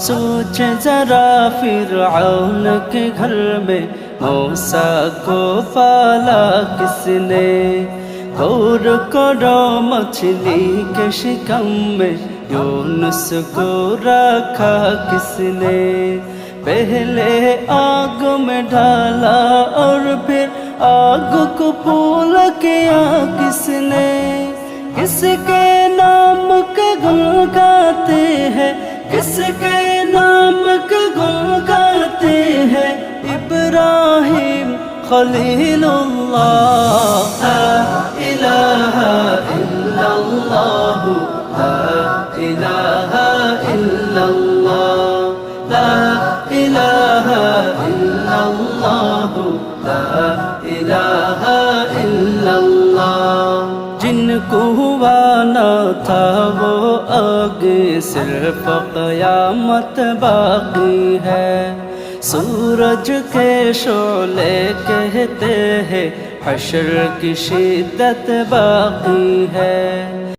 सोचे जरा फिरऔन के घर में मूसा को पाला किसने, गौर करो मछली के शिकम में यूनुस को रखा किसने। पहले आग में डाला और फिर आग को फूल किया किसने। किसके नाम के गुण गाते हैं, किसके नाम के गुण गाते हैं इब्राहिम खलीलुल्लाह। ला इलाहा इल्लल्लाह, ला इलाहा इल्लल्लाह, ला इलाहा इल्लल्लाह, ला इलाहा इल्लल्लाह। जिनको हुआ न था वो आगे सिर्फ क़यामत बाकी है। सूरज के शोले कहते हैं हश्र की शिद्दत बाकी है।